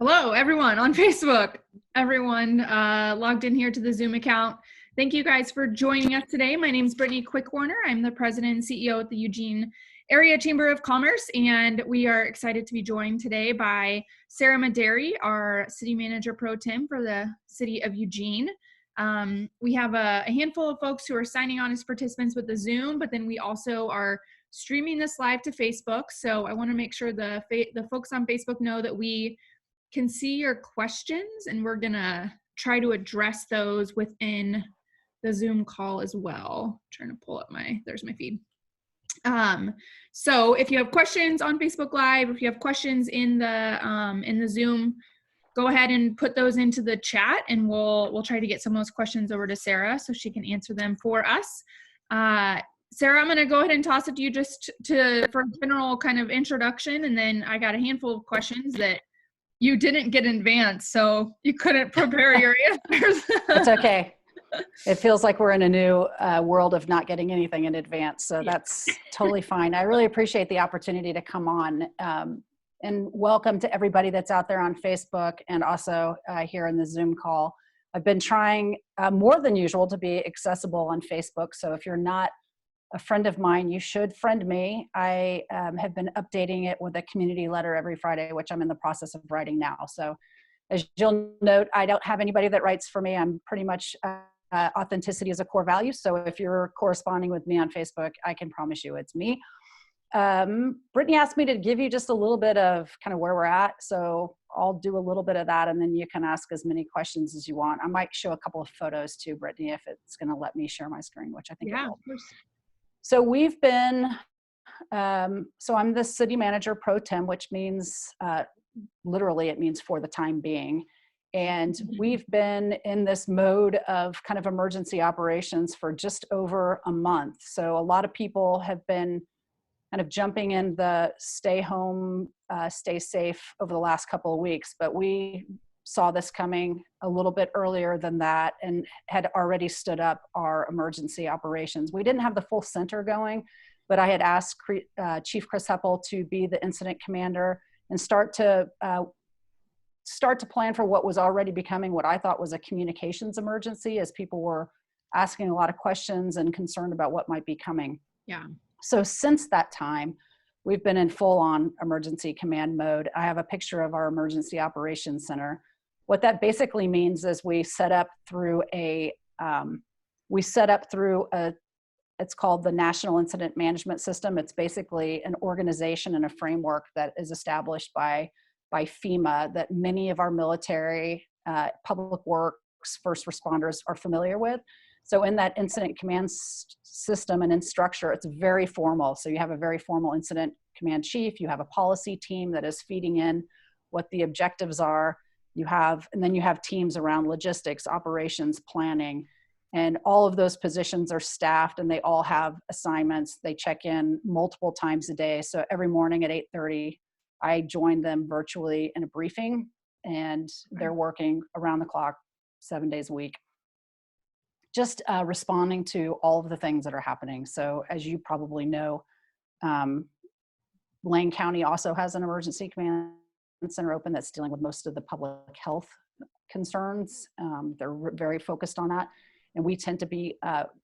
Hello, everyone on Facebook, everyone logged in here to the Zoom account. Thank you guys for joining us today. My name is Brittany Quickwarner. I'm the president and CEO at the Eugene Area Chamber of Commerce, and we are excited to be joined today by Sarah Medary, our city manager pro tem for the city of Eugene. We have a handful of folks who are signing on as participants with the Zoom, but then we also are streaming this live to Facebook. So I want to make sure the folks on Facebook know that we can see your questions, and we're gonna try to address those within the Zoom call as well. I'm trying to pull up there's my feed. So if you have questions on Facebook Live, if you have questions in the Zoom, go ahead and put those into the chat, and we'll try to get some of those questions over to Sarah so she can answer them for us. Sarah, I'm going to go ahead and toss it to you just for a general kind of introduction, and then I got a handful of questions that you didn't get in advance, so you couldn't prepare your answers. It's okay. It feels like we're in a new world of not getting anything in advance, so that's totally fine. I really appreciate the opportunity to come on, and welcome to everybody that's out there on Facebook and also here in the Zoom call. I've been trying more than usual to be accessible on Facebook, so if you're not a friend of mine, you should friend me. I have been updating it with a community letter every Friday, which I'm in the process of writing now. So as you'll note, I don't have anybody that writes for me. I'm pretty much, authenticity is a core value. So if you're corresponding with me on Facebook, I can promise you it's me. Brittany asked me to give you just a little bit of kind of where we're at. So I'll do a little bit of that, and then you can ask as many questions as you want. I might show a couple of photos too, Brittany, if it's going to let me share my screen, which I think it will. Of course. So we've been, so I'm the city manager pro tem, which means, literally it means for the time being. And we've been in this mode of kind of emergency operations for just over a month. So a lot of people have been kind of jumping in the stay home, stay safe over the last couple of weeks, but we saw this coming a little bit earlier than that and had already stood up our emergency operations. We didn't have the full center going, but I had asked Chief Chris Heppel to be the incident commander and start to plan for what was already becoming what I thought was a communications emergency, as people were asking a lot of questions and concerned about what might be coming. Yeah. So since that time, we've been in full-on emergency command mode. I have a picture of our emergency operations center. What that basically means is we set up through it's called the National Incident Management System. It's basically an organization and a framework that is established by FEMA that many of our military, public works, first responders are familiar with. So in that incident command system and in structure, it's very formal. So you have a very formal incident command chief, you have a policy team that is feeding in what the objectives are. And then you have teams around logistics, operations, planning, and all of those positions are staffed and they all have assignments. They check in multiple times a day. So every morning at 8:30, I join them virtually in a briefing, and they're working around the clock 7 days a week, just responding to all of the things that are happening. So as you probably know, Lane County also has an emergency command center open that's dealing with most of the public health concerns. They're very focused on that. And we tend to be,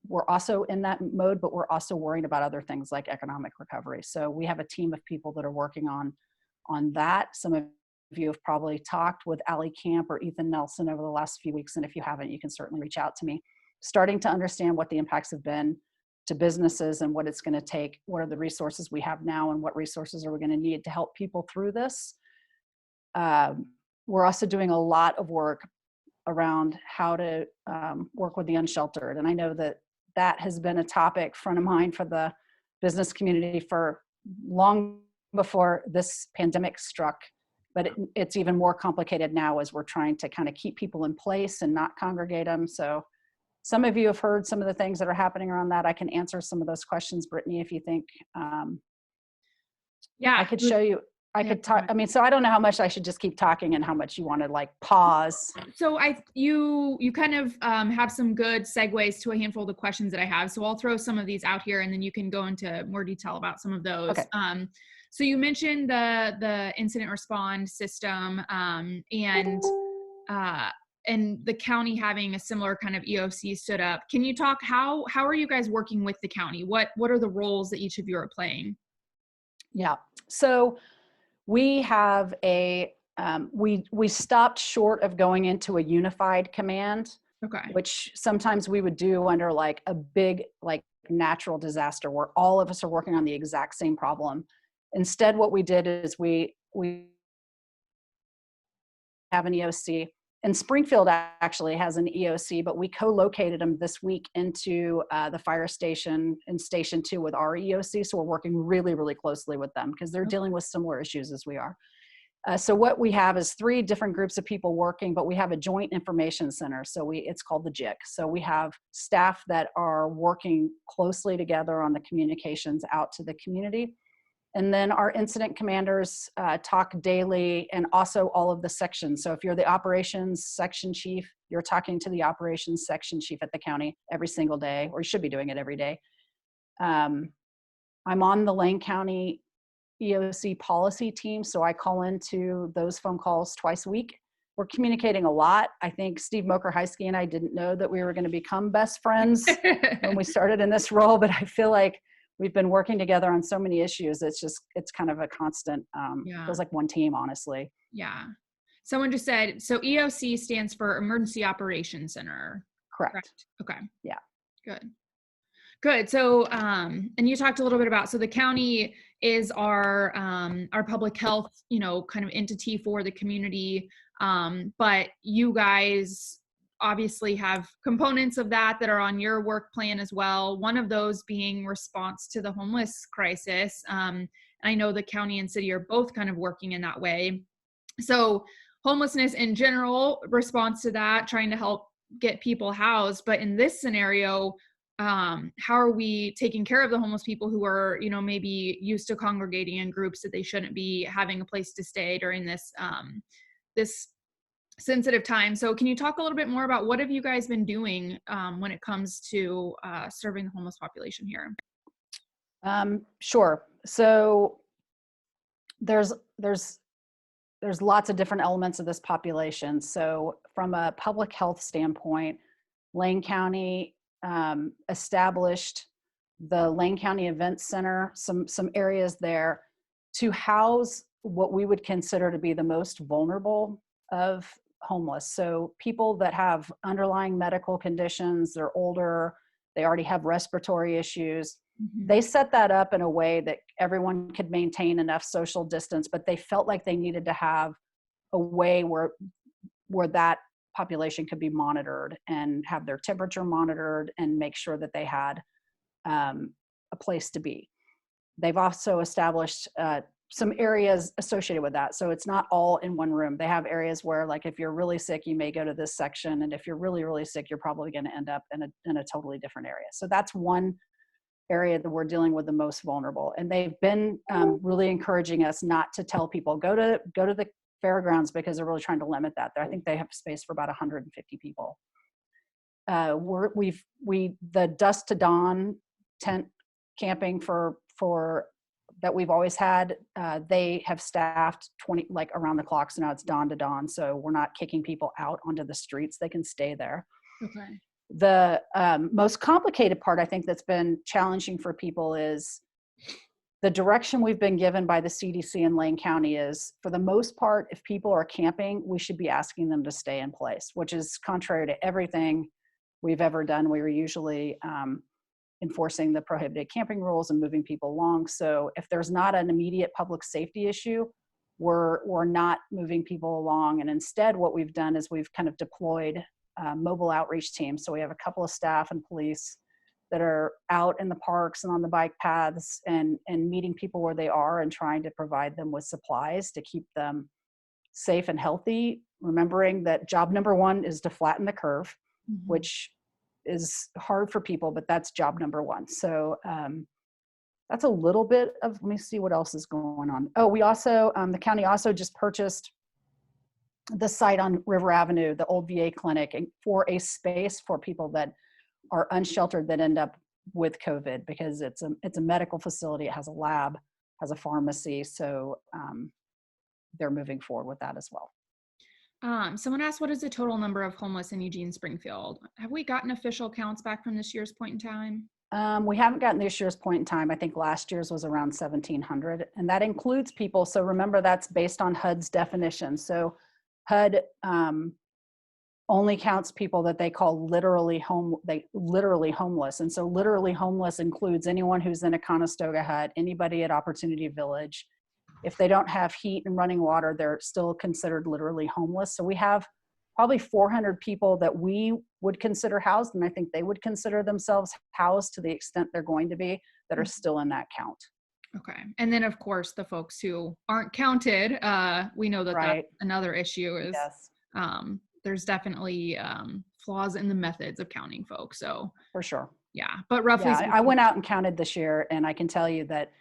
we're also in that mode, but we're also worried about other things like economic recovery. So we have a team of people that are working on that. Some of you have probably talked with Allie Camp or Ethan Nelson over the last few weeks. And if you haven't, you can certainly reach out to me. Starting to understand what the impacts have been to businesses and what it's going to take, what are the resources we have now, and what resources are we going to need to help people through this. We're also doing a lot of work around how to work with the unsheltered. And I know that has been a topic front of mind for the business community for long before this pandemic struck, but it's even more complicated now as we're trying to kind of keep people in place and not congregate them. So some of you have heard some of the things that are happening around that. I can answer some of those questions, Brittany, if you think. Yeah, I could show you. I could talk. I mean, so I don't know how much I should just keep talking and how much you want to like pause. So you kind of have some good segues to a handful of the questions that I have. So I'll throw some of these out here, and then you can go into more detail about some of those. Okay. So you mentioned the incident response system, and the county having a similar kind of EOC stood up. Can you talk, how are you guys working with the county? What are the roles that each of you are playing? Yeah. So we have we stopped short of going into a unified command, Okay. which sometimes we would do under like a big, like natural disaster where all of us are working on the exact same problem. Instead, what we did is we have an EOC. And Springfield actually has an EOC, but we co-located them this week into the fire station in Station 2 with our EOC. So we're working really, really closely with them because they're dealing with similar issues as we are. So what we have is 3 different groups of people working, but we have a joint information center. So it's called the JIC. So we have staff that are working closely together on the communications out to the community. And then our incident commanders talk daily, and also all of the sections. So if you're the operations section chief, you're talking to the operations section chief at the county every single day, or you should be doing it every day. I'm on the Lane County EOC policy team, so I call into those phone calls twice a week. We're communicating a lot. I think Steve Moker-Heisky and I didn't know that we were going to become best friends when we started in this role, but I feel like we've been working together on so many issues. It's kind of a constant, feels like one team, honestly. Yeah. Someone just said, so EOC stands for Emergency Operations Center. Correct. Okay. Yeah. Good. So, and you talked a little bit about, so the county is our public health, kind of entity for the community. But you guys obviously have components of that are on your work plan as well. One of those being response to the homeless crisis. I know the county and city are both kind of working in that way. So homelessness in general, response to that, trying to help get people housed. But in this scenario, how are we taking care of the homeless people who are, maybe used to congregating in groups that they shouldn't be having a place to stay during this, this sensitive time? So can you talk a little bit more about what have you guys been doing when it comes to serving the homeless population here? Sure. So there's lots of different elements of this population. So from a public health standpoint, Lane County established the Lane County Event Center, some areas there to house what we would consider to be the most vulnerable of homeless. So people that have underlying medical conditions, they're older, they already have respiratory issues. Mm-hmm. They set that up in a way that everyone could maintain enough social distance, but they felt like they needed to have a way where that population could be monitored and have their temperature monitored and make sure that they had a place to be. They've also established some areas associated with that. So it's not all in one room. They have areas where, like, if you're really sick, you may go to this section. And if you're really, really sick, you're probably going to end up in a totally different area. So that's one area that we're dealing with the most vulnerable. And they've been really encouraging us not to tell people, go to the fairgrounds, because they're really trying to limit that. I think they have space for about 150 people. The dusk to dawn tent camping for that we've always had, they have staffed 20, like, around the clock. So now it's dawn to dawn. So we're not kicking people out onto the streets. They can stay there. Okay. The most complicated part, I think, that's been challenging for people is the direction we've been given by the CDC in Lane County is, for the most part, if people are camping, we should be asking them to stay in place, which is contrary to everything we've ever done. We were usually enforcing the prohibited camping rules and moving people along. So if there's not an immediate public safety issue, we're not moving people along. And instead, what we've done is we've kind of deployed mobile outreach teams. So we have a couple of staff and police that are out in the parks and on the bike paths and meeting people where they are and trying to provide them with supplies to keep them safe and healthy, remembering that job number one is to flatten the curve, mm-hmm. which is hard for people, but that's job number one. So that's a little bit of, let me see what else is going on. Oh, we also, the county also just purchased the site on River Avenue, the old VA clinic, and for a space for people that are unsheltered that end up with COVID, because it's a medical facility. It has a lab. has a pharmacy. So they're moving forward with that as well. Someone asked, what is the total number of homeless in Eugene Springfield? Have we gotten official counts back from this year's point in time? We haven't gotten this year's point in time. I think last year's was around 1,700, and that includes people. So remember, that's based on HUD's definition. So HUD only counts people that they call literally homeless. And so literally homeless includes anyone who's in a Conestoga hut, anybody at Opportunity Village. If they don't have heat and running water, they're still considered literally homeless. So we have probably 400 people that we would consider housed, and I think they would consider themselves housed to the extent they're going to be, that are still in that count. Okay. And then of course, the folks who aren't counted, we know that that's another issue is there's definitely flaws in the methods of counting folks. So for sure. Yeah. But roughly speaking, I went out and counted this year, and I can tell you that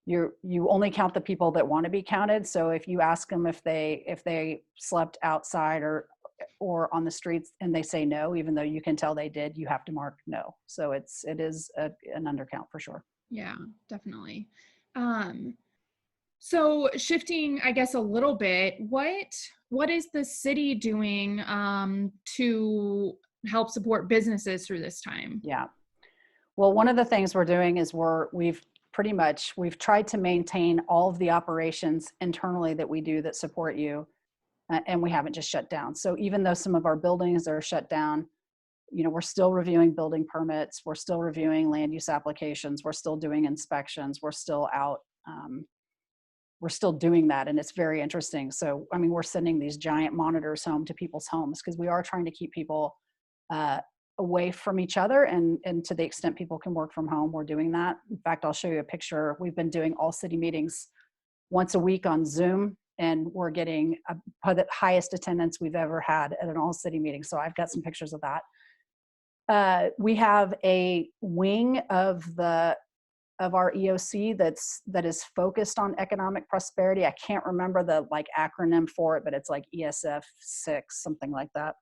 you only count the people that want to be counted. So if you ask them if they slept outside or on the streets and they say no, even though you can tell they did, you have to mark no. So it is an undercount for sure. Yeah, definitely. So shifting, I guess, a little bit, what is the city doing to help support businesses through this time? Yeah. Well, one of the things we're doing is we've tried to maintain all of the operations internally that we do that support you, and we haven't just shut down. So even though some of our buildings are shut down, we're still reviewing building permits, we're still reviewing land use applications, we're still doing inspections, we're still out, we're still doing that, and it's very interesting. So, we're sending these giant monitors home to people's homes because we are trying to keep people away from each other, and to the extent people can work from home, we're doing that. In fact, I'll show you a picture. We've been doing all city meetings once a week on Zoom, and we're getting the highest attendance we've ever had at an all city meeting. So I've got some pictures of that. We have a wing of our EOC that is focused on economic prosperity. I can't remember the acronym for it, but it's like ESF 6, something like that.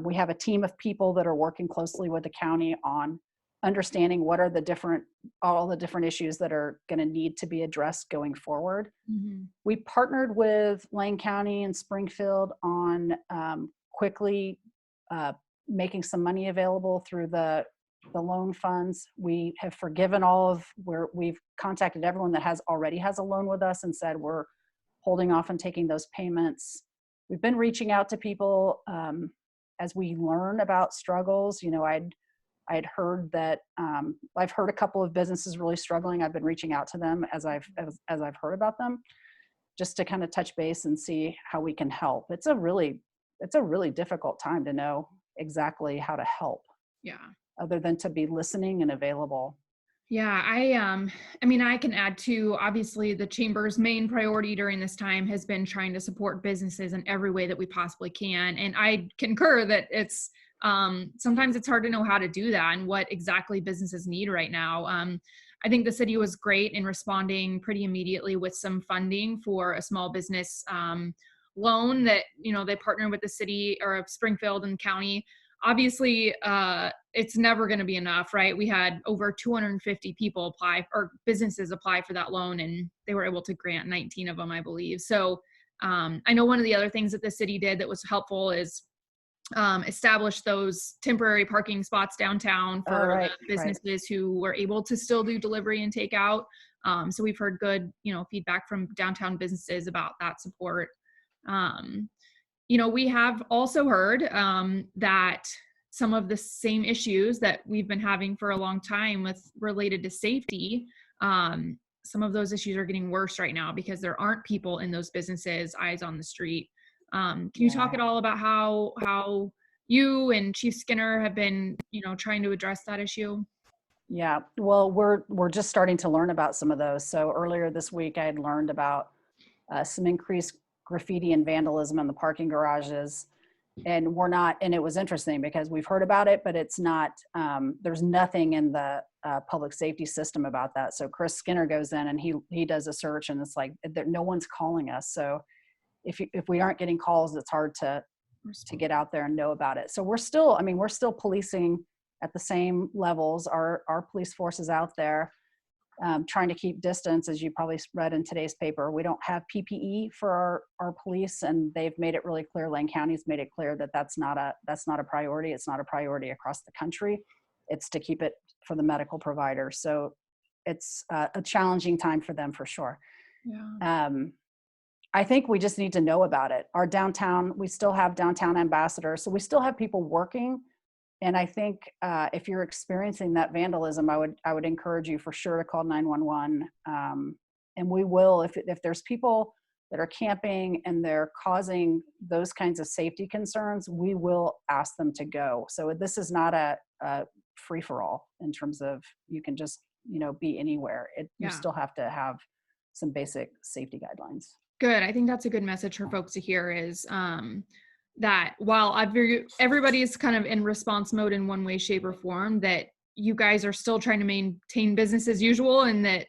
We have a team of people that are working closely with the county on understanding what are all the different issues that are going to need to be addressed going forward. Mm-hmm. We partnered with Lane County and Springfield on quickly making some money available through the loan funds. We have forgiven we've contacted everyone that already has a loan with us and said we're holding off on taking those payments. We've been reaching out to people as we learn about struggles. I'd heard that I've heard a couple of businesses really struggling. I've been reaching out to them as I've heard about them, just to kind of touch base and see how we can help. It's a really difficult time to know exactly how to help. Yeah. Other than to be listening and available. Yeah, I can add to, obviously the Chamber's main priority during this time has been trying to support businesses in every way that we possibly can. And I concur that it's, sometimes it's hard to know how to do that and what exactly businesses need right now. I think the city was great in responding pretty immediately with some funding for a small business loan that, they partnered with the city or Springfield and county. Obviously, it's never going to be enough, right? We had over 250 people businesses apply for that loan, and they were able to grant 19 of them, I believe. So I know one of the other things that the city did that was helpful is establish those temporary parking spots downtown for businesses who were able to still do delivery and takeout. So we've heard good, feedback from downtown businesses about that support. We have also heard that some of the same issues that we've been having for a long time related to safety, some of those issues are getting worse right now because there aren't people in those businesses, eyes on the street. Can you talk at all about how you and Chief Skinner have been, trying to address that issue? Yeah, well, we're just starting to learn about some of those. So earlier this week, I had learned about some increased graffiti and vandalism in the parking garages, and it was interesting because we've heard about it, but it's not, there's nothing in the public safety system about that. So Chris Skinner goes in and he does a search, and it's like no one's calling us. So if we aren't getting calls, it's hard to get out there and know about it. So we're still policing at the same levels. Our police force is out there. trying to keep distance. As you probably read in today's paper, we don't have PPE for our police, and they've made it really clear, Lane County's made it clear that that's not a priority. It's not a priority across the country. It's to keep it for the medical providers. So it's a challenging time for them for sure. Yeah. I think we just need to know about it. Our downtown, we still have downtown ambassadors, so we still have people working. And I think if you're experiencing that vandalism, I would encourage you for sure to call 911. And we will, if there's people that are camping and they're causing those kinds of safety concerns, we will ask them to go. So this is not a free for all in terms of you can just be anywhere. You still have to have some basic safety guidelines. Good. I think that's a good message for folks to hear is that while everybody is kind of in response mode in one way, shape, or form, that you guys are still trying to maintain business as usual, and that,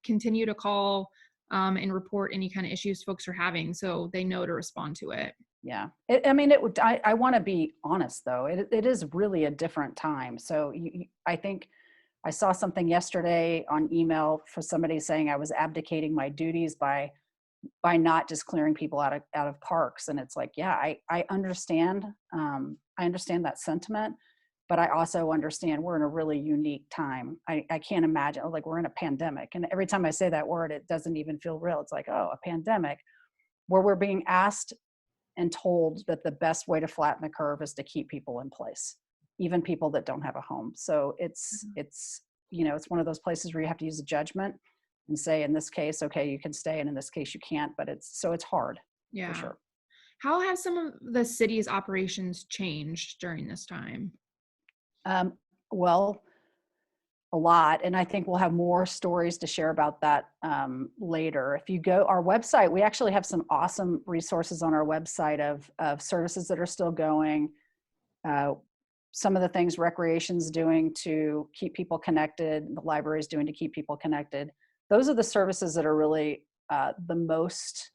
continue to call and report any kind of issues folks are having so they know to respond to it. Yeah. I want to be honest though. It is really a different time. So I think I saw something yesterday on email for somebody saying I was abdicating my duties by not just clearing people out of parks. And it's like, yeah, I understand. I understand that sentiment, but I also understand we're in a really unique time. I can't imagine, like, we're in a pandemic. And every time I say that word, it doesn't even feel real. It's like, oh, a pandemic, where we're being asked and told that the best way to flatten the curve is to keep people in place, even people that don't have a home. So it's one of those places where you have to use a judgment and say, in this case, okay, you can stay, and in this case you can't, but it's hard. Yeah. For sure. How have some of the city's operations changed during this time? Well, a lot. And I think we'll have more stories to share about that later. If you go our website, we actually have some awesome resources on our website of services that are still going. Some of the things recreation's doing to keep people connected, the library's doing to keep people connected. Those are the services that are really the most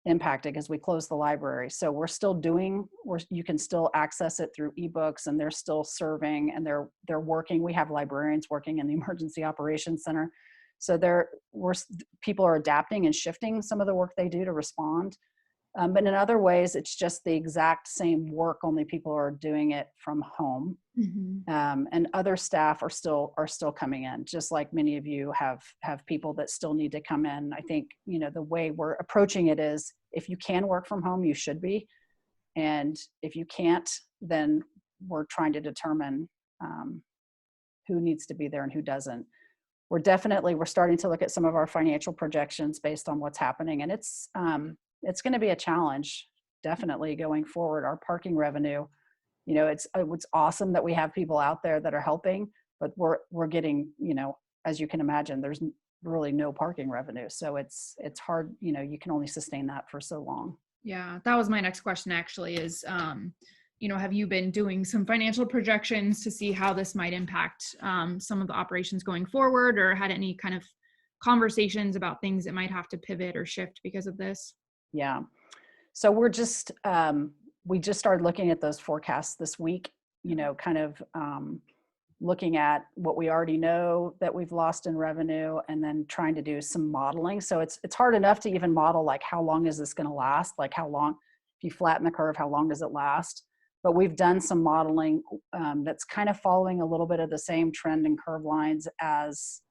impacted as we close the library. So we're still you can still access it through ebooks, and they're still serving, and they're working. We have librarians working in the Emergency Operations Center. So people are adapting and shifting some of the work they do to respond. But in other ways, it's just the exact same work, only people are doing it from home. Mm-hmm. And other staff are still coming in, just like many of you have people that still need to come in. I think, the way we're approaching it is, if you can work from home, you should be. And if you can't, then we're trying to determine who needs to be there and who doesn't. We're starting to look at some of our financial projections based on what's happening. And it's going to be a challenge, definitely, going forward. Our parking revenue, it's awesome that we have people out there that are helping, but we're getting, as you can imagine, there's really no parking revenue. So it's hard, you can only sustain that for so long. Yeah, that was my next question actually is, have you been doing some financial projections to see how this might impact some of the operations going forward, or had any kind of conversations about things that might have to pivot or shift because of this? Yeah. So we just started looking at those forecasts this week, kind of looking at what we already know that we've lost in revenue, and then trying to do some modeling. So it's hard enough to even model, like, how long is this going to last? Like, how long, if you flatten the curve, how long does it last? But we've done some modeling that's kind of following a little bit of the same trend and curve lines as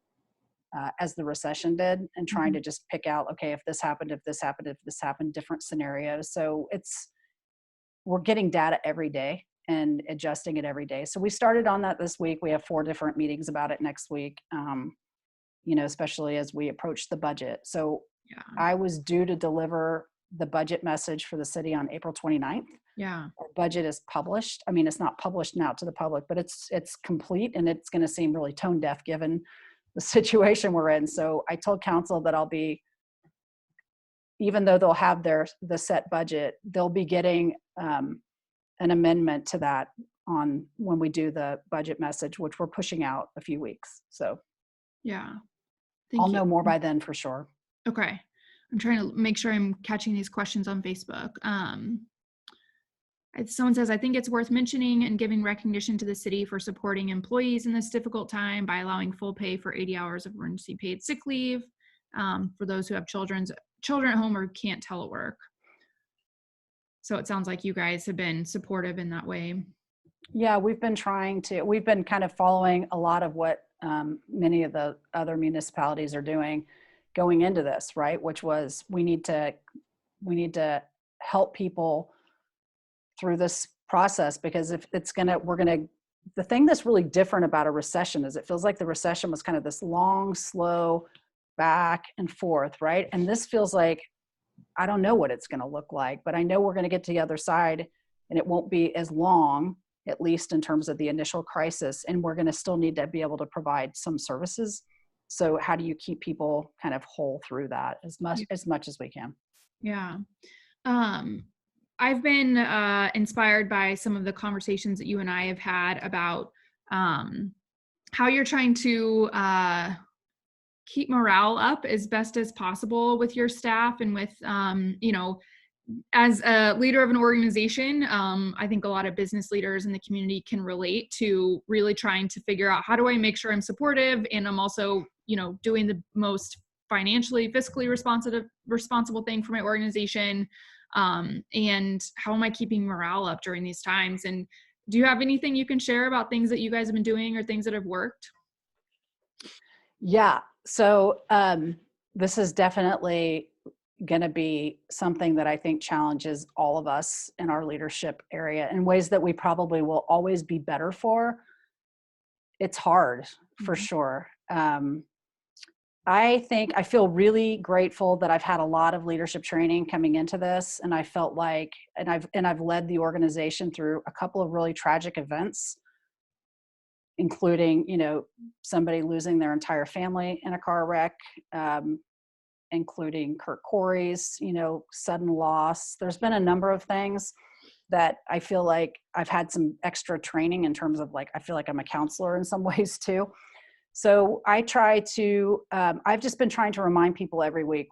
the recession did, and trying to just pick out, okay, if this happened, different scenarios. So we're getting data every day and adjusting it every day. So we started on that this week. We have 4 different meetings about it next week, especially as we approach the budget. So yeah. I was due to deliver the budget message for the city on April 29th. Yeah. Our budget is published. I mean, it's not published now to the public, but it's complete, and it's going to seem really tone deaf given the situation we're in. So I told council that I'll be, even though they'll have the set budget, they'll be getting an amendment to that on when we do the budget message, which we're pushing out a few weeks. So yeah, I'll know more by then for sure. Okay. I'm trying to make sure I'm catching these questions on Facebook. Someone says, I think it's worth mentioning and giving recognition to the city for supporting employees in this difficult time by allowing full pay for 80 hours of emergency paid sick leave for those who have children at home or can't telework. So it sounds like you guys have been supportive in that way. Yeah, we've been kind of following a lot of what many of the other municipalities are doing going into this, right? Which was we need to help people through this process, because if the thing that's really different about a recession is it feels like the recession was kind of this long, slow back and forth, right? And this feels like, I don't know what it's going to look like, but I know we're going to get to the other side and it won't be as long, at least in terms of the initial crisis. And we're going to still need to be able to provide some services. So how do you keep people kind of whole through that as much as we can? Yeah. I've been inspired by some of the conversations that you and I have had about how you're trying to keep morale up as best as possible with your staff and with, as a leader of an organization, I think a lot of business leaders in the community can relate to really trying to figure out, how do I make sure I'm supportive and I'm also, doing the most financially, fiscally responsible thing for my organization, and how am I keeping morale up during these times? And do you have anything you can share about things that you guys have been doing or things that have worked? Yeah. So this is definitely going to be something that I think challenges all of us in our leadership area in ways that we probably will always be better for. It's hard for sure. I feel really grateful that I've had a lot of leadership training coming into this. And I felt like, and I've led the organization through a couple of really tragic events, including, somebody losing their entire family in a car wreck, including Kurt Corey's, sudden loss. There's been a number of things that I feel like I've had some extra training in terms of, like, I feel like I'm a counselor in some ways too. So I've just been trying to remind people every week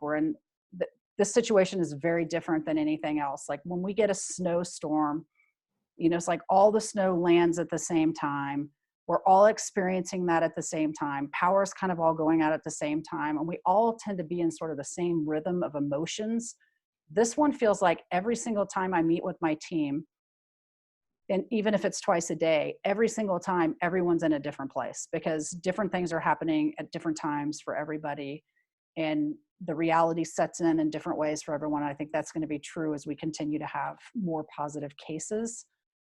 this situation is very different than anything else. Like when we get a snowstorm, it's like all the snow lands at the same time. We're all experiencing that at the same time. Power's kind of all going out at the same time. And we all tend to be in sort of the same rhythm of emotions. This one feels like every single time I meet with my team, and even if it's twice a day, every single time, everyone's in a different place because different things are happening at different times for everybody. And the reality sets in different ways for everyone. I think that's going to be true as we continue to have more positive cases.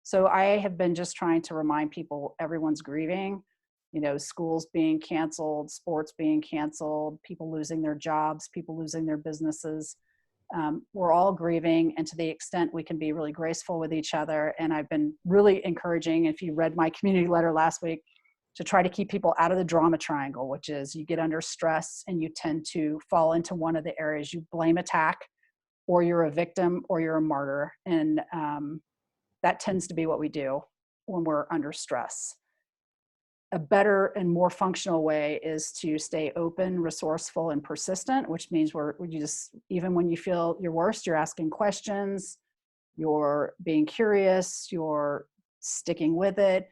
So I have been just trying to remind people everyone's grieving, schools being canceled, sports being canceled, people losing their jobs, people losing their businesses. We're all grieving, and to the extent we can be really graceful with each other. And I've been really encouraging, if you read my community letter last week, to try to keep people out of the drama triangle, which is you get under stress and you tend to fall into one of the areas. You blame attack, or you're a victim, or you're a martyr. And that tends to be what we do when we're under stress. A better and more functional way is to stay open, resourceful, and persistent, which means even when you feel your worst, you're asking questions, you're being curious, you're sticking with it.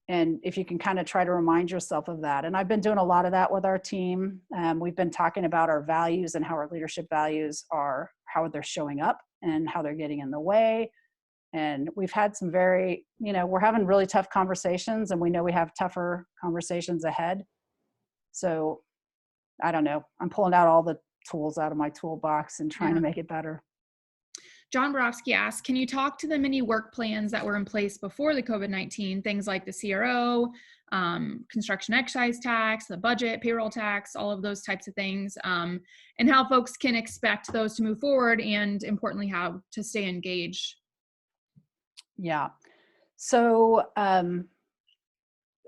And if you can kind of try to remind yourself of that. And I've been doing a lot of that with our team. We've been talking about our values and how our leadership values are, how they're showing up and how they're getting in the way. And we've had some we're having really tough conversations, and we know we have tougher conversations ahead. So I don't know, I'm pulling out all the tools out of my toolbox and trying to make it better. John Borofsky asks, can you talk to the many work plans that were in place before the COVID-19, things like the CRO, construction excise tax, the budget, payroll tax, all of those types of things, and how folks can expect those to move forward, and importantly, how to stay engaged? Yeah. So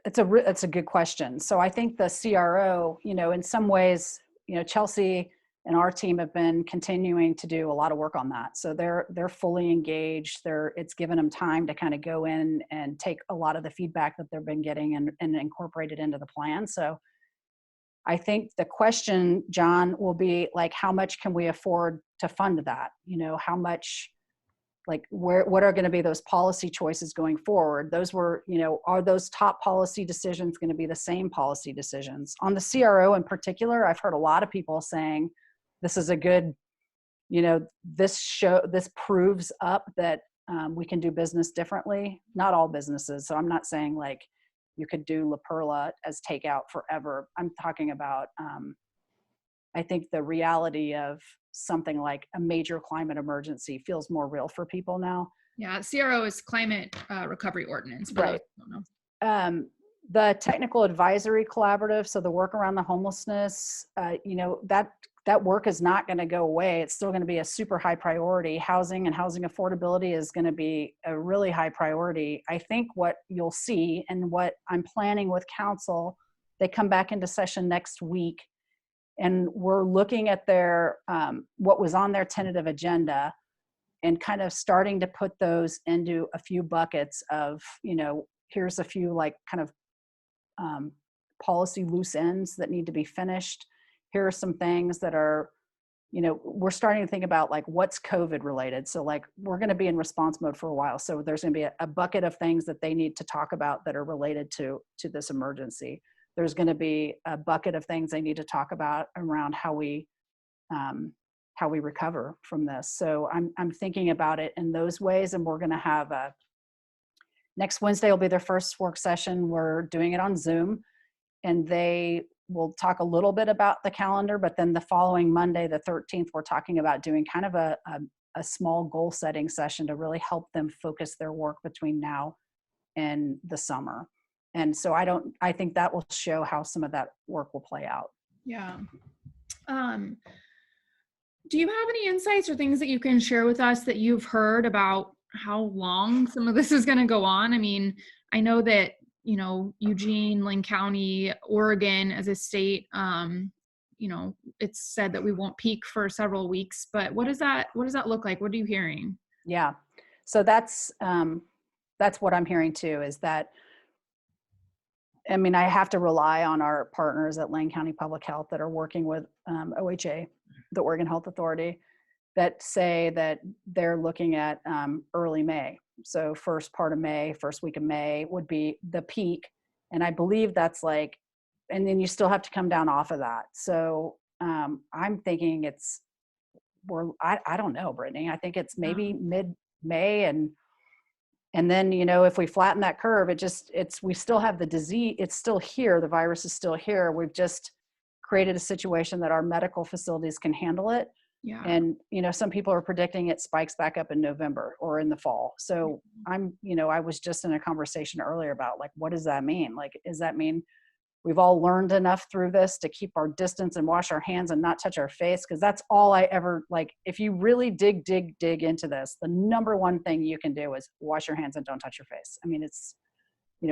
it's a good question. So I think the CRO, in some ways, Chelsea and our team have been continuing to do a lot of work on that. So they're fully engaged. It's given them time to kind of go in and take a lot of the feedback that they've been getting and incorporate it into the plan. So I think the question, John, will be like, how much can we afford to fund that? How much like what are going to be those policy choices going forward? Those were, are those top policy decisions going to be the same policy decisions? On the CRO in particular, I've heard a lot of people saying this is a good, this proves up that we can do business differently. Not all businesses. So I'm not saying like you could do La Perla as takeout forever. I'm talking about, I think the reality of something like a major climate emergency feels more real for people now. Yeah, CRO is Climate Recovery Ordinance. Right. The Technical Advisory Collaborative, so the work around the homelessness, that work is not going to go away. It's still going to be a super high priority. Housing and housing affordability is going to be a really high priority. I think what you'll see, and what I'm planning with council, they come back into session next week, and we're looking at their what was on their tentative agenda and kind of starting to put those into a few buckets of, here's a few like kind of policy loose ends that need to be finished. Here are some things that are, we're starting to think about like what's COVID related. So like we're going to be in response mode for a while. So there's going to be a bucket of things that they need to talk about that are related to this emergency. There's going to be a bucket of things they need to talk about around how we recover from this. So I'm thinking about it in those ways, and we're going to have next Wednesday will be their first work session. We're doing it on Zoom, and they will talk a little bit about the calendar, but then the following Monday, the 13th, we're talking about doing kind of a small goal setting session to really help them focus their work between now and the summer. And so I think that will show how some of that work will play out. Yeah. Do you have any insights or things that you can share with us that you've heard about how long some of this is going to go on? I mean, I know that, Eugene, Lane County, Oregon as a state, it's said that we won't peak for several weeks, but what does that look like? What are you hearing? Yeah. So that's what I'm hearing too, is that, I mean, I have to rely on our partners at Lane County Public Health that are working with OHA, the Oregon Health Authority, that say that they're looking at early May. So first week of May would be the peak. And I believe that's like, and then you still have to come down off of that. So I'm thinking I don't know, Brittany, I think it's maybe mid-May, and then, if we flatten that curve, we still have the disease, it's still here, the virus is still here. We've just created a situation that our medical facilities can handle it. Yeah. And, some people are predicting it spikes back up in November or in the fall. So I was just in a conversation earlier about like, what does that mean? Like, does that mean we've all learned enough through this to keep our distance and wash our hands and not touch our face? Because that's all I ever, like, if you really dig into this, the number one thing you can do is wash your hands and don't touch your face. I mean, it's,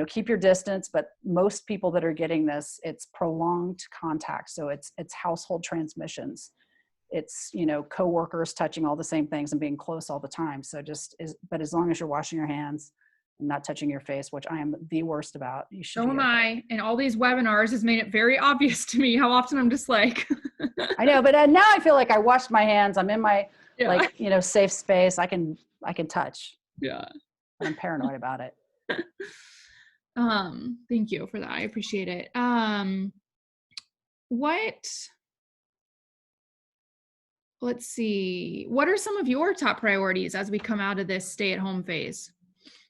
keep your distance, but most people that are getting this, it's prolonged contact. So it's household transmissions. It's, coworkers touching all the same things and being close all the time. So but as long as you're washing your hands and not touching your face, which I am the worst about, you should. So am I. And all these webinars has made it very obvious to me how often I'm just like. I know, but now I feel like I washed my hands. I'm in my safe space. I can touch. Yeah. I'm paranoid about it. Thank you for that. I appreciate it. Let's see. What are some of your top priorities as we come out of this stay-at-home phase?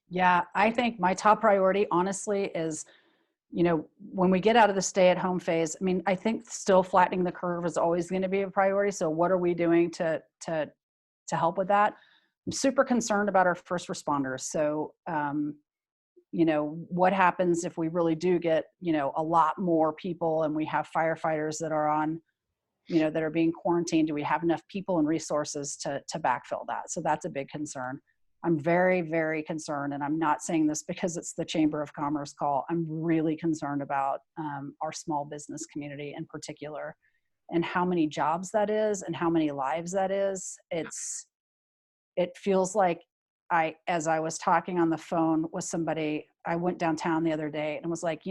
Yeah, I think my top priority, honestly, is, when we get out of the stay-at-home phase, I mean, I think still flattening the curve is always going to be a priority. So what are we doing to help with that? I'm super concerned about our first responders. So, what happens if we really do get, a lot more people and we have firefighters that are on, that are being quarantined? Do we have enough people and resources to backfill that? So that's a big concern. I'm very, very concerned, and I'm not saying this because it's the Chamber of Commerce call. I'm really concerned about our small business community in particular, and how many jobs that is and how many lives that is. It feels like as I was talking on the phone with somebody, I went downtown the other day and was like,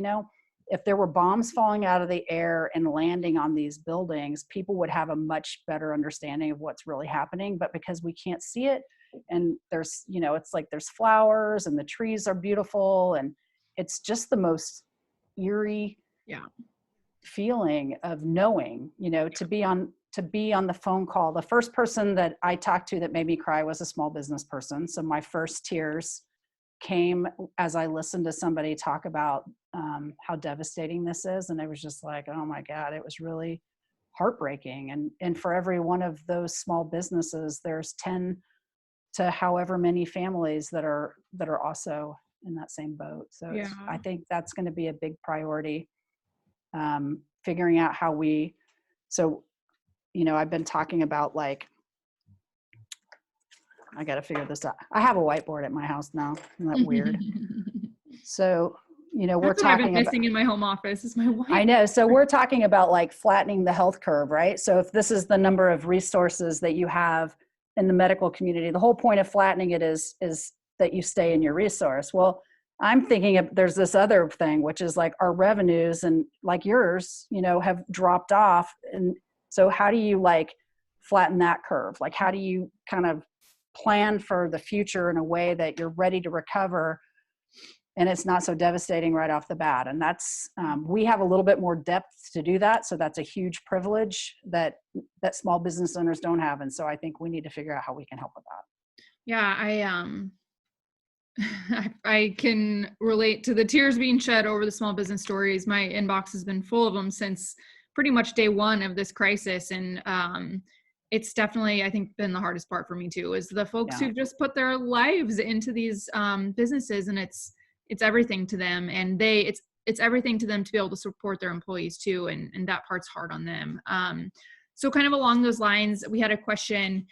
if there were bombs falling out of the air and landing on these buildings, people would have a much better understanding of what's really happening. But because we can't see it and there's, it's like there's flowers and the trees are beautiful, and it's just the most eerie feeling of knowing, to be on the phone call. The first person that I talked to that made me cry was a small business person. So my first tears came as I listened to somebody talk about how devastating this is. And it was just like, oh my God, it was really heartbreaking. And for every one of those small businesses, there's 10 to however many families that are also in that same boat. So I think that's going to be a big priority. Figuring out how I've been talking about, like, I got to figure this out. I have a whiteboard at my house now. Isn't that weird? So, we're talking I've been missing in my home office is my whiteboard. I know. So we're talking about like flattening the health curve, right? So if this is the number of resources that you have in the medical community, the whole point of flattening it is that you stay in your resource. Well, I'm thinking of, there's this other thing, which is like our revenues, and like yours, have dropped off. And so how do you like flatten that curve? Like, how do you kind of plan for the future in a way that you're ready to recover and it's not so devastating right off the bat? And that's, we have a little bit more depth to do that. So that's a huge privilege that small business owners don't have. And so I think we need to figure out how we can help with that. Yeah, I can relate to the tears being shed over the small business stories. My inbox has been full of them since pretty much day one of this crisis. And it's definitely, I think, been the hardest part for me too, is the folks who've just put their lives into these businesses, and it's everything to them. And it's everything to them to be able to support their employees too. And that part's hard on them. So kind of along those lines, we had a question.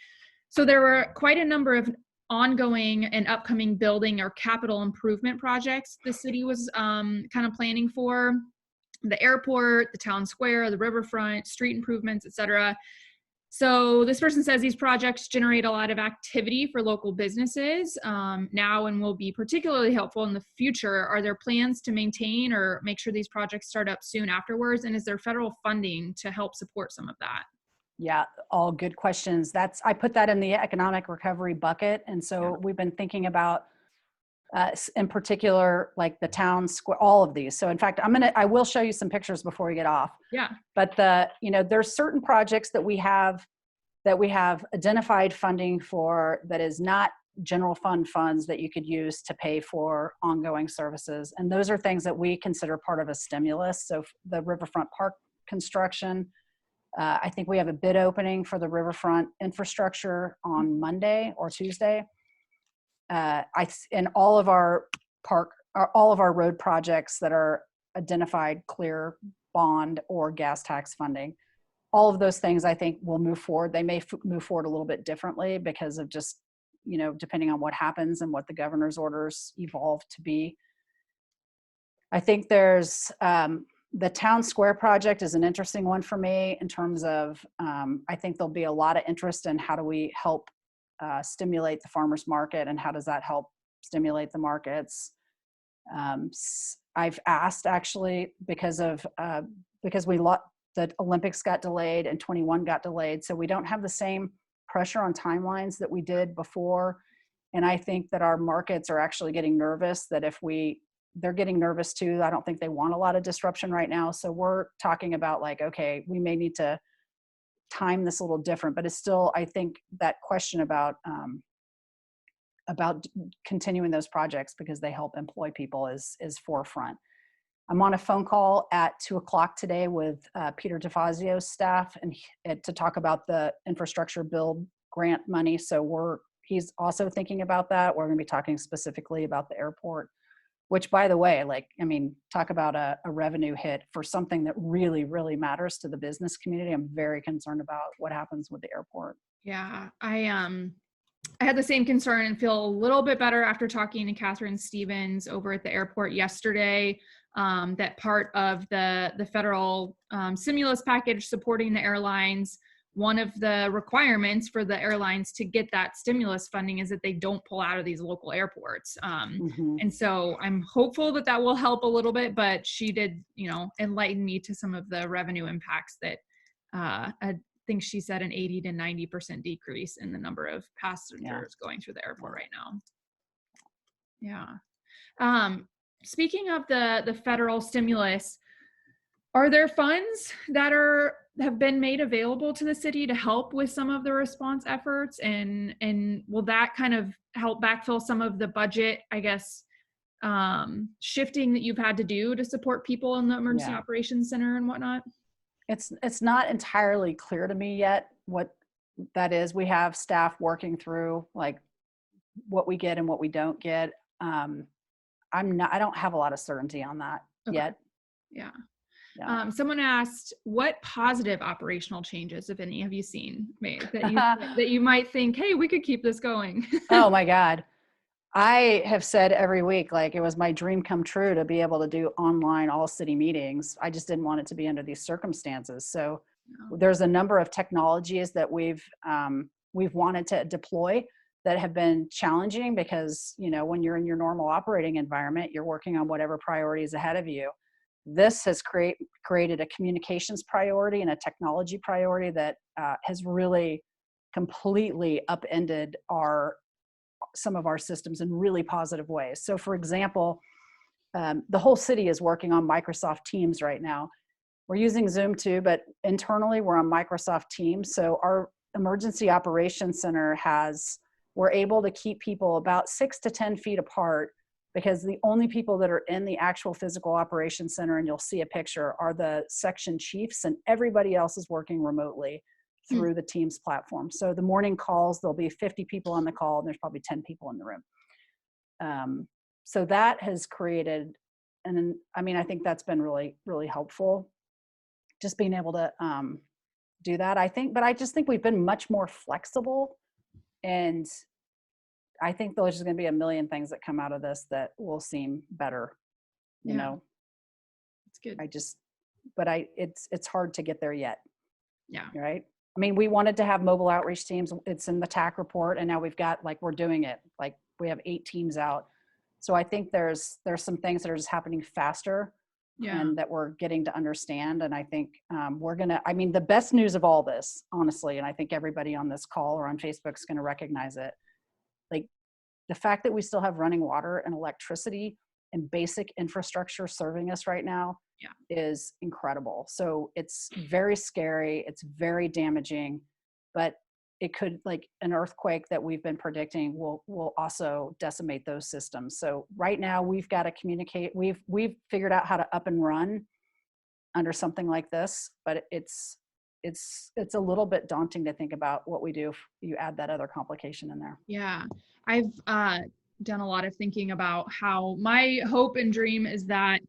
So there were quite a number of ongoing and upcoming building or capital improvement projects the city was kind of planning for: the airport, the town square, the riverfront, street improvements, etc. So this person says these projects generate a lot of activity for local businesses now and will be particularly helpful in the future. Are there plans to maintain or make sure these projects start up soon afterwards? And is there federal funding to help support some of that? Yeah, all good questions. I put that in the economic recovery bucket. And so we've been thinking about, in particular, like the town square, all of these. So in fact, I will show you some pictures before we get off. Yeah. But there's certain projects that we have identified funding for that is not general fund funds that you could use to pay for ongoing services. And those are things that we consider part of a stimulus. So the Riverfront Park construction, I think we have a bid opening for the riverfront infrastructure on Monday or Tuesday. In all of our road projects that are identified clear bond or gas tax funding, all of those things I think will move forward. They may move forward a little bit differently because of just, depending on what happens and what the governor's orders evolve to be. I think there's the town square project is an interesting one for me in terms of, I think there'll be a lot of interest in how do we help stimulate the farmers market, and how does that help stimulate the markets. I've asked, actually, because the Olympics got delayed and 21 got delayed. So we don't have the same pressure on timelines that we did before. And I think that our markets are actually getting nervous that they're getting nervous too. I don't think they want a lot of disruption right now. So we're talking about like, okay, we may need to time this a little different, but it's still, I think that question about continuing those projects because they help employ people is forefront. I'm on a phone call at 2:00 today with Peter DeFazio's staff and to talk about the infrastructure build grant money. So he's also thinking about that. We're going to be talking specifically about the airport, which, by the way, talk about a revenue hit for something that really, really matters to the business community. I'm very concerned about what happens with the airport. Yeah, I had the same concern and feel a little bit better after talking to Catherine Stevens over at the airport yesterday. That part of the federal stimulus package supporting the airlines, one of the requirements for the airlines to get that stimulus funding is that they don't pull out of these local airports. And so I'm hopeful that will help a little bit, but she did, enlighten me to some of the revenue impacts that think she said an 80 to 90% decrease in the number of passengers going through the airport right now. Yeah. Speaking of the federal stimulus, are there funds that have been made available to the city to help with some of the response efforts, and will that kind of help backfill some of the budget, I guess, shifting that you've had to do to support people in the emergency operations center and whatnot? It's not entirely clear to me yet what that is. We have staff working through like what we get and what we don't get. I don't have a lot of certainty on that yet. Yeah. Someone asked, what positive operational changes, if any, have you seen made that you might think, hey, we could keep this going? Oh my God. I have said every week, like, it was my dream come true to be able to do online all city meetings. I just didn't want it to be under these circumstances. So there's a number of technologies that we've wanted to deploy that have been challenging because, you know, when you're in your normal operating environment, you're working on whatever priorities ahead of you. This has created a communications priority and a technology priority that has really completely upended some of our systems in really positive ways. So for example, the whole city is working on Microsoft Teams right now. We're using Zoom too, but internally we're on Microsoft Teams. So our emergency operations center we're able to keep people about 6 to 10 feet apart, because the only people that are in the actual physical operations center, and you'll see a picture, are the section chiefs, and everybody else is working remotely through the Teams platform. So the morning calls, there'll be 50 people on the call, and there's probably 10 people in the room. So that has created, and I mean, I think that's been really, really helpful, just being able to do that, I think. But I just think we've been much more flexible, and I think there's just going to be a million things that come out of this that will seem better, you know. It's good. It's hard to get there yet. Yeah. Right. I mean, we wanted to have mobile outreach teams. It's in the TAC report, and now we've got, like, we're doing it. Like, we have 8 teams out. So I think there's some things that are just happening faster and that we're getting to understand. And I think the best news of all this, honestly, and I think everybody on this call or on Facebook is going to recognize it, like, the fact that we still have running water and electricity and basic infrastructure serving us right now is incredible. So it's very scary. It's very damaging, but it could, like, an earthquake that we've been predicting will also decimate those systems. So right now we've got to communicate. We've figured out how to up and run under something like this, but it's a little bit daunting to think about what we do if you add that other complication in there. Yeah. I've done a lot of thinking about how my hope and dream is that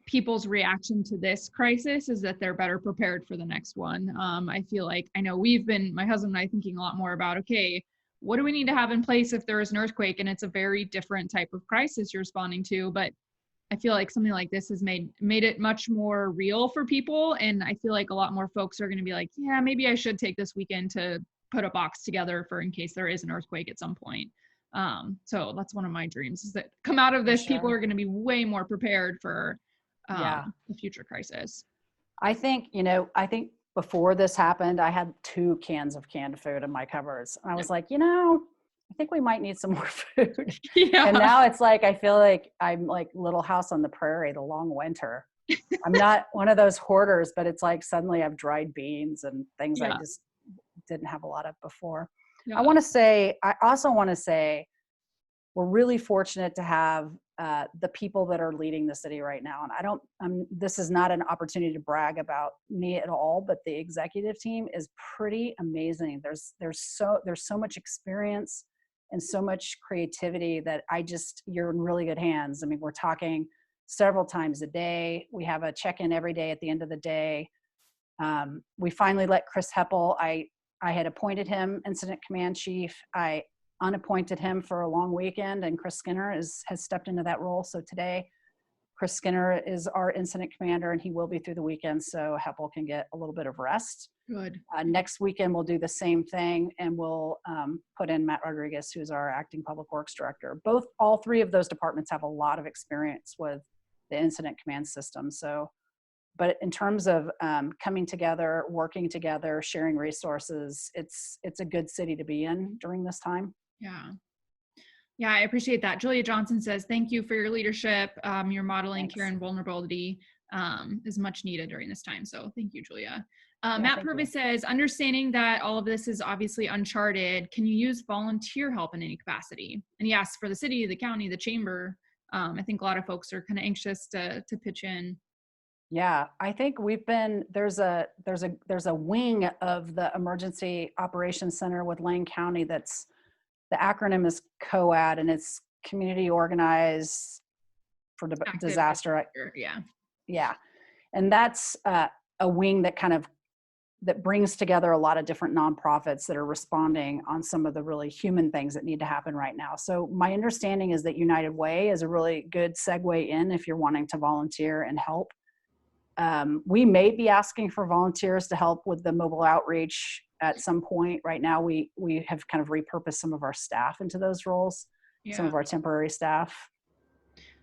people's reaction to this crisis is that they're better prepared for the next one. I feel like, I know my husband and I, thinking a lot more about, okay, what do we need to have in place if there is an earthquake? And it's a very different type of crisis you're responding to. But I feel like something like this has made it much more real for people. And I feel like a lot more folks are going to be like, yeah, maybe I should take this weekend to put a box together for in case there is an earthquake at some point. So that's one of my dreams, is that come out of this, people are going to be way more prepared for the future crisis. I think before this happened, I had 2 cans of canned food in my cupboards. And I was like, I think we might need some more food. And now it's like, I feel like I'm like Little House on the Prairie, the long winter. I'm not one of those hoarders, but it's like suddenly I have dried beans and things I just didn't have a lot of before. I also want to say we're really fortunate to have the people that are leading the city right now. And this is not an opportunity to brag about me at all, but the executive team is pretty amazing. There's so much experience and so much creativity that you're in really good hands. I mean, we're talking several times a day. We have a check-in every day at the end of the day. We finally let Chris Heppel, I had appointed him incident command chief. I unappointed him for a long weekend, and Chris Skinner has stepped into that role. So today, Chris Skinner is our incident commander, and he will be through the weekend, so Heppel can get a little bit of rest. Good. Next weekend, we'll do the same thing, and we'll put in Matt Rodriguez, who's our acting public works director. All 3 of those departments have a lot of experience with the incident command system. So but in terms of coming together, working together, sharing resources, it's a good city to be in during this time. Yeah. Yeah, I appreciate that. Julia Johnson says, thank you for your leadership. Your modeling Thanks. care and vulnerability is much needed during this time. So thank you, Julia. Yeah, Matt Purvis you. says, understanding that all of this is obviously uncharted, can you use volunteer help in any capacity? And he asks for the city, the county, the chamber. I think a lot of folks are kind of anxious to pitch in. Yeah, I think there's a wing of the Emergency Operations Center with Lane County that's, the acronym is COAD, and it's Community Organized for Disaster. Yeah. Yeah. And that's a wing that brings together a lot of different nonprofits that are responding on some of the really human things that need to happen right now. So my understanding is that United Way is a really good segue in if you're wanting to volunteer and help. We may be asking for volunteers to help with the mobile outreach at some point. Right now, we have kind of repurposed some of our staff into those roles, some of our temporary staff.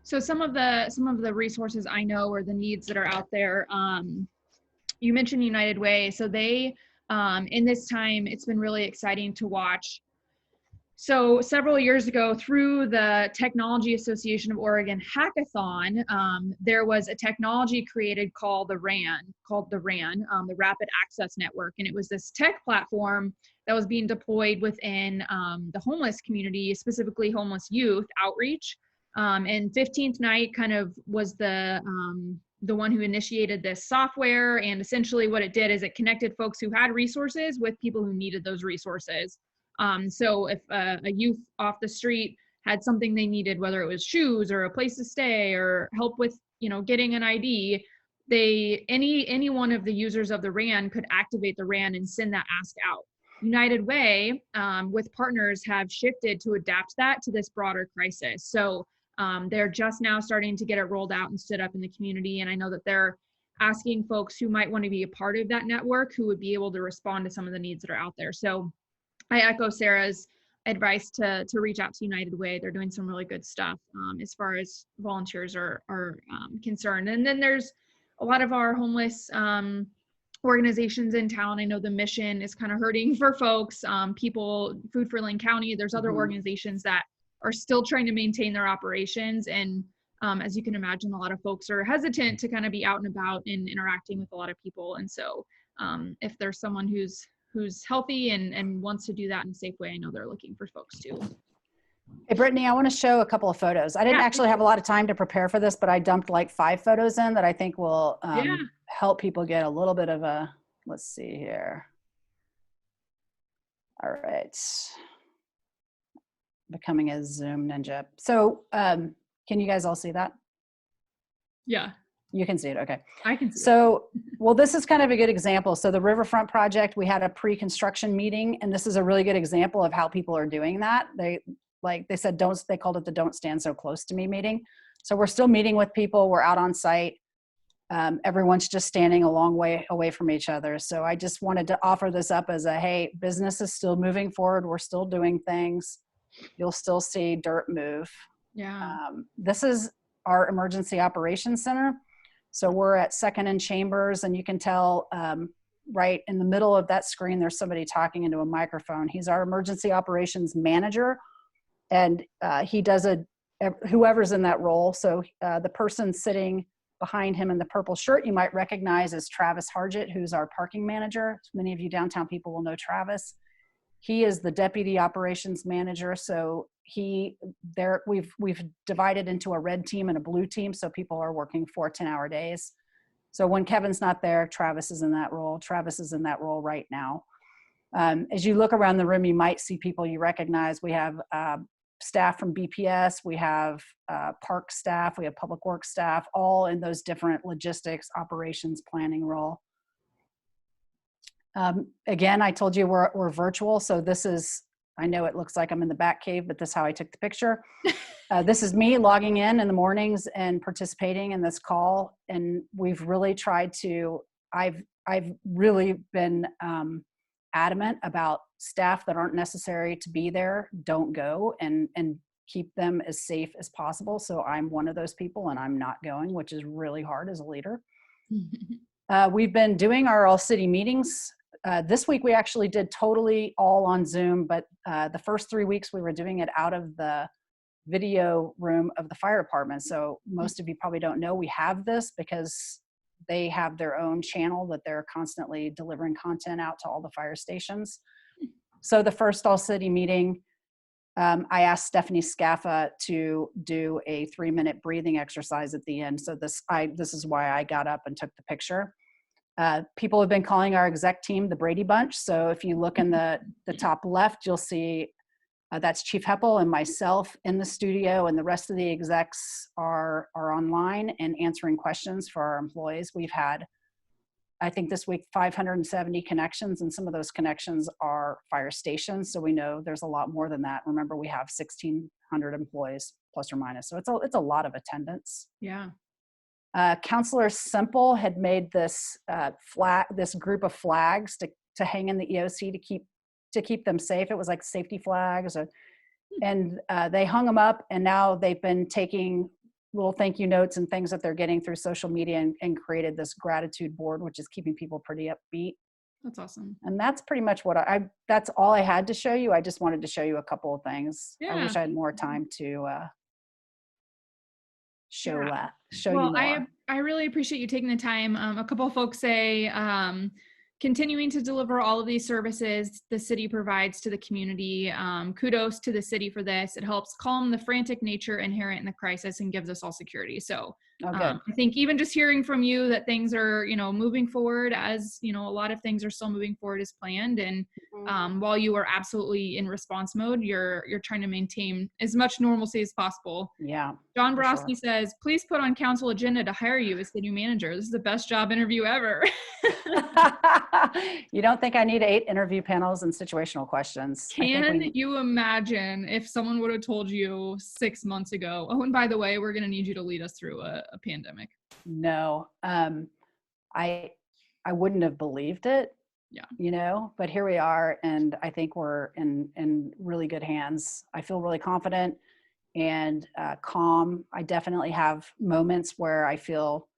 So some of the resources I know, or the needs that are out there, you mentioned United Way. So they, in this time, it's been really exciting to watch. So several years ago, through the Technology Association of Oregon Hackathon, there was a technology created called the RAN, the Rapid Access Network. And it was this tech platform that was being deployed within the homeless community, specifically homeless youth outreach. And 15th Night kind of was the one who initiated this software. And essentially what it did is it connected folks who had resources with people who needed those resources. So if a youth off the street had something they needed, whether it was shoes or a place to stay or help with, getting an ID, any one of the users of the RAN could activate the RAN and send that ask out. United Way, with partners, have shifted to adapt that to this broader crisis. So they're just now starting to get it rolled out and stood up in the community. And I know that they're asking folks who might want to be a part of that network who would be able to respond to some of the needs that are out there. So I echo Sarah's advice to reach out to United Way. They're doing some really good stuff as far as volunteers are concerned. And then there's a lot of our homeless organizations in town. I know the Mission is kind of hurting for folks, Food for Lane County. There's other organizations that are still trying to maintain their operations. And as you can imagine, a lot of folks are hesitant to kind of be out and about and interacting with a lot of people. And so if there's someone who's healthy and wants to do that in a safe way, I know they're looking for folks too. Hey, Brittany, I want to show a couple of photos. I didn't actually have a lot of time to prepare for this, but I dumped like 5 photos in that I think will help people get a little bit of a, let's see here. All right. Becoming a Zoom ninja. So can you guys all see that? Yeah. You can see it, okay. I can see it. Well, this is kind of a good example. So the Riverfront project, we had a pre-construction meeting, and this is a really good example of how people are doing that. They said, they called it the Don't Stand So Close to Me meeting. So we're still meeting with people, we're out on site. Everyone's just standing a long way away from each other. So I just wanted to offer this up as hey, business is still moving forward. We're still doing things. You'll still see dirt move. Yeah. This is our Emergency Operations Center. So we're at 2nd and Chambers, and you can tell right in the middle of that screen, there's somebody talking into a microphone. He's our Emergency Operations Manager, and he does whoever's in that role. So the person sitting behind him in the purple shirt, you might recognize as Travis Hargett, who's our parking manager. Many of you downtown people will know Travis. He is the Deputy Operations Manager. So we've divided into a red team and a blue team. So people are working 4 10-hour days. So when Kevin's not there, Travis is in that role. Travis is in that role right now. As you look around the room, you might see people you recognize. We have staff from BPS. We have park staff. We have public works staff, all in those different logistics, operations, planning role. Again, I told you we're virtual. So this is, I know it looks like I'm in the back cave, but this is how I took the picture. This is me logging in the mornings and participating in this call. And we've really tried to, I've really been adamant about staff that aren't necessary to be there, don't go, and keep them as safe as possible. So I'm one of those people, and I'm not going, which is really hard as a leader. We've been doing our all city meetings. This week we actually did totally all on Zoom, but the first 3 weeks we were doing it out of the video room of the fire department. So most of you probably don't know we have this because they have their own channel that they're constantly delivering content out to all the fire stations. So the first all city meeting, I asked Stephanie Scaffa to do a 3-minute breathing exercise at the end. So this is why I got up and took the picture. People have been calling our exec team the Brady Bunch. So if you look in the top left, you'll see that's Chief Heppel and myself in the studio, and the rest of the execs are online and answering questions for our employees. We've had, I think this week, 570 connections, and some of those connections are fire stations. So we know there's a lot more than that. Remember, we have 1,600 employees plus or minus. So it's a lot of attendance. Yeah. Councilor Simple had made this this group of flags to hang in the EOC to keep them safe. It was like safety flags, and they hung them up, and now they've been taking little thank you notes and things that they're getting through social media and created this gratitude board, which is keeping people pretty upbeat. That's awesome. And that's pretty much what that's all I had to show you. I just wanted to show you a couple of things. Yeah. I wish I had more time to show you more. I really appreciate you taking the time. A couple of folks say continuing to deliver all of these services the city provides to the community. Kudos to the city for this. It helps calm the frantic nature inherent in the crisis and gives us all security. So I think even just hearing from you that things are, moving forward as, a lot of things are still moving forward as planned. And while you are absolutely in response mode, you're trying to maintain as much normalcy as possible. Yeah. John Borowski says, please put on council agenda to hire you as city manager. This is the best job interview ever. You don't think I need 8 interview panels and situational questions? Can you imagine if someone would have told you 6 months ago, oh, and by the way, we're going to need you to lead us through a pandemic? No, I wouldn't have believed it. Yeah. But here we are, and I think we're in really good hands. I feel really confident and calm. I definitely have moments where I feel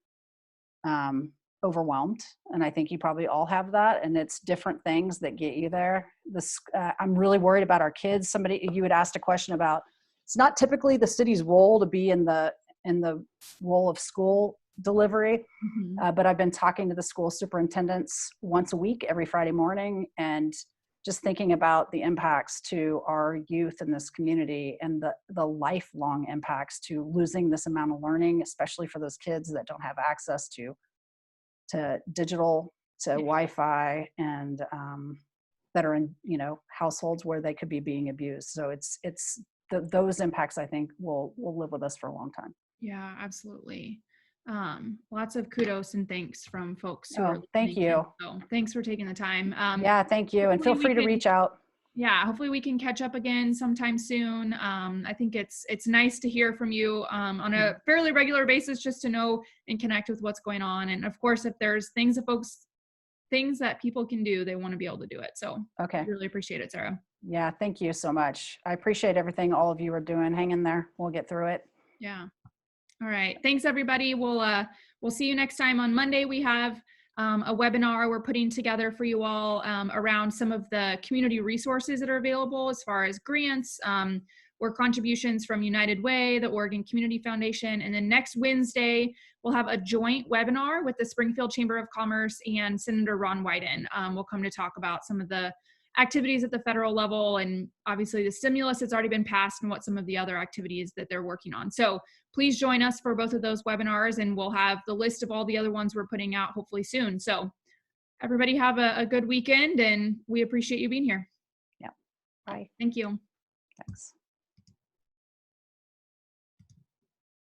overwhelmed, and I think you probably all have that, and it's different things that get you there. I'm really worried about our kids. You had asked a question about, it's not typically the city's role to be in the role of school delivery, but I've been talking to the school superintendents once a week, every Friday morning, and just thinking about the impacts to our youth in this community and the lifelong impacts to losing this amount of learning, especially for those kids that don't have access to digital, to Wi-Fi, and that are in households where they could be being abused. So it's those impacts, I think, will live with us for a long time. Yeah, absolutely. Lots of kudos and thanks from folks who are listening. Thank you. So thanks for taking the time. Yeah, thank you, and feel free to reach out. Yeah, hopefully we can catch up again sometime soon. I think it's nice to hear from you on a fairly regular basis, just to know and connect with what's going on. And of course, if there's things that people can do, they want to be able to do it. So I really appreciate it, Sarah. Yeah, thank you so much. I appreciate everything all of you are doing. Hang in there. We'll get through it. Yeah. All right. Thanks, everybody. We'll see you next time. On Monday, we have a webinar we're putting together for you all around some of the community resources that are available as far as grants or contributions from United Way, the Oregon Community Foundation. And then next Wednesday, we'll have a joint webinar with the Springfield Chamber of Commerce and Senator Ron Wyden. We'll come to talk about some of the activities at the federal level, and obviously the stimulus that's already been passed and what some of the other activities that they're working on. So please join us for both of those webinars, and we'll have the list of all the other ones we're putting out hopefully soon. So everybody have a good weekend, and we appreciate you being here. Yeah. Bye. Thank you. Thanks.